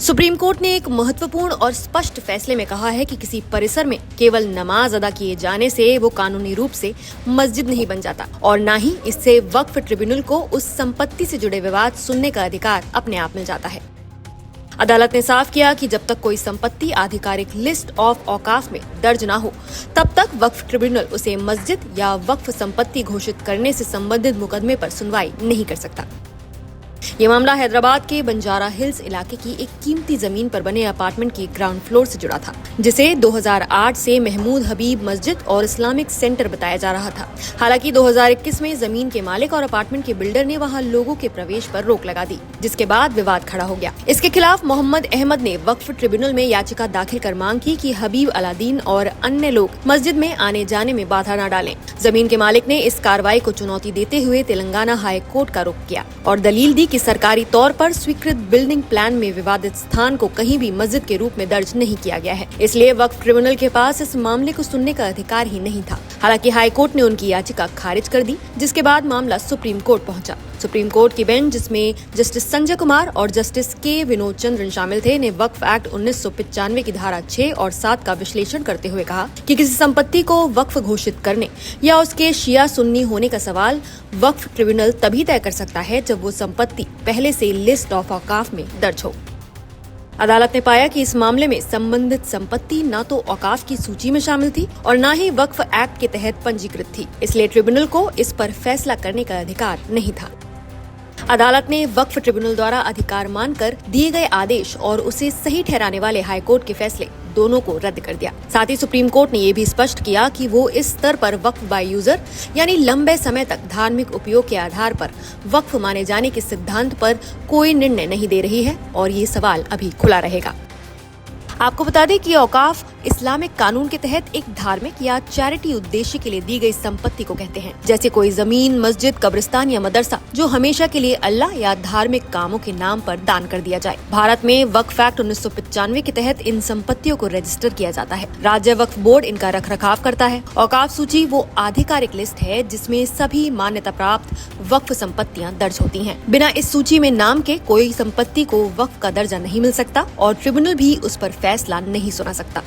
Supreme court ने एक महत्वपूर्ण और स्पष्ट फैसले में कहा है कि किसी परिसर में केवल नमाज अदा किए जाने से वो कानूनी रूप से मस्जिद नहीं बन जाता और न ही इससे वक्फ ट्रिब्यूनल को उस संपत्ति से जुड़े विवाद सुनने का अधिकार अपने आप मिल जाता है। अदालत ने साफ किया कि जब तक कोई संपत्ति आधिकारिक लिस्ट ऑफ औकाफ में दर्ज न हो, तब तक वक्फ ट्रिब्यूनल उसे मस्जिद या वक्फ संपत्ति घोषित करने से संबंधित मुकदमे पर सुनवाई नहीं कर सकता। ये मामला हैदराबाद के बंजारा हिल्स इलाके की एक कीमती जमीन पर बने अपार्टमेंट की ग्राउंड फ्लोर से जुड़ा था, जिसे 2008 से महमूद हबीब मस्जिद और इस्लामिक सेंटर बताया जा रहा था। हालांकि 2021 में जमीन के मालिक और अपार्टमेंट के बिल्डर ने वहां लोगों के प्रवेश पर रोक लगा दी, जिसके बाद विवाद खड़ा हो गया। इसके खिलाफ मोहम्मद अहमद ने वक्फ ट्रिब्यूनल में याचिका दाखिल कर मांग की कि हबीब अलादीन और अन्य लोग मस्जिद में आने जाने में बाधा न डालें। जमीन के मालिक ने इस कार्रवाई को चुनौती देते हुए तेलंगाना हाई कोर्ट का रुख किया और दलील दी कि सरकारी तौर पर स्वीकृत बिल्डिंग प्लान में विवादित स्थान को कहीं भी मस्जिद के रूप में दर्ज नहीं किया गया है, इसलिए वक्फ ट्रिब्यूनल के पास इस मामले को सुनने का अधिकार ही नहीं था। हालांकि हाई कोर्ट ने उनकी याचिका खारिज कर दी, जिसके बाद मामला सुप्रीम कोर्ट पहुंचा। सुप्रीम कोर्ट की बेंच, जिसमें जस्टिस संजय कुमार और जस्टिस के विनोद चंद्रन शामिल थे, ने वक्फ एक्ट 1995 की धारा 6 और 7 का विश्लेषण करते हुए कहा कि किसी संपत्ति को वक्फ घोषित करने या उसके शिया सुन्नी होने का सवाल वक्फ ट्रिब्यूनल तभी तय कर सकता है जब वो संपत्ति पहले से लिस्ट ऑफ औकाफ में दर्ज हो। अदालत ने पाया कि इस मामले में संबंधित संपत्ति न तो औकाफ की सूची में शामिल थी और न ही वक्फ एक्ट के तहत पंजीकृत थी, इसलिए ट्रिब्यूनल को इस पर फैसला करने का अधिकार नहीं था। अदालत ने वक्फ ट्रिब्यूनल द्वारा अधिकार मानकर दिए गए आदेश और उसे सही ठहराने वाले हाई कोर्ट के फैसले दोनों को रद्द कर दिया। साथ ही सुप्रीम कोर्ट ने ये भी स्पष्ट किया कि वो इस स्तर पर वक्फ बाय यूजर यानी लंबे समय तक धार्मिक उपयोग के आधार पर वक्फ माने जाने के सिद्धांत पर कोई निर्णय नहीं दे रही है और ये सवाल अभी खुला रहेगा। आपको बता दें कि औकाफ इस्लामिक कानून के तहत एक धार्मिक या चैरिटी उद्देश्य के लिए दी गई संपत्ति को कहते हैं, जैसे कोई जमीन, मस्जिद, कब्रिस्तान या मदरसा जो हमेशा के लिए अल्लाह या धार्मिक कामों के नाम पर दान कर दिया जाए। भारत में वक्फ एक्ट 1995 के तहत इन संपत्तियों को रजिस्टर किया जाता है। राज्य वक्फ बोर्ड इनका रखरखाव करता है। औकाफ सूची वो आधिकारिक लिस्ट है जिसमें सभी मान्यता प्राप्त वक्फ संपत्तियां दर्ज होती हैं। बिना इस सूची में नाम के कोई संपत्ति को वक्फ का दर्जा नहीं मिल सकता और ट्रिब्यूनल भी उस पर फैसला नहीं सुना सकता।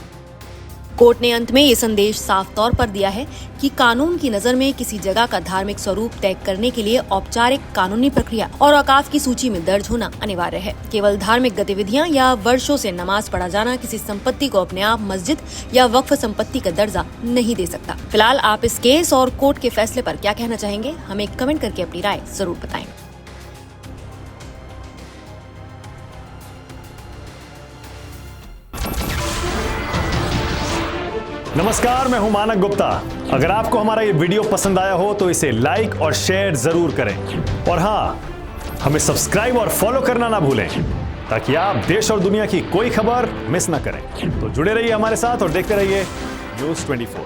कोर्ट ने अंत में ये संदेश साफ तौर पर दिया है कि कानून की नजर में किसी जगह का धार्मिक स्वरूप तय करने के लिए औपचारिक कानूनी प्रक्रिया और औकाफ की सूची में दर्ज होना अनिवार्य है। केवल धार्मिक गतिविधियां या वर्षों से नमाज पढ़ा जाना किसी संपत्ति को अपने आप मस्जिद या वक्फ संपत्ति का दर्जा नहीं दे सकता। फिलहाल आप इस केस और कोर्ट के फैसले पर क्या कहना चाहेंगे, हमें कमेंट करके अपनी राय जरूर बताएं। नमस्कार, मैं हूं मानक गुप्ता। अगर आपको हमारा ये वीडियो पसंद आया हो तो इसे लाइक और शेयर जरूर करें और हाँ, हमें सब्सक्राइब और फॉलो करना ना भूलें ताकि आप देश और दुनिया की कोई खबर मिस ना करें। तो जुड़े रहिए हमारे साथ और देखते रहिए न्यूज़ 24।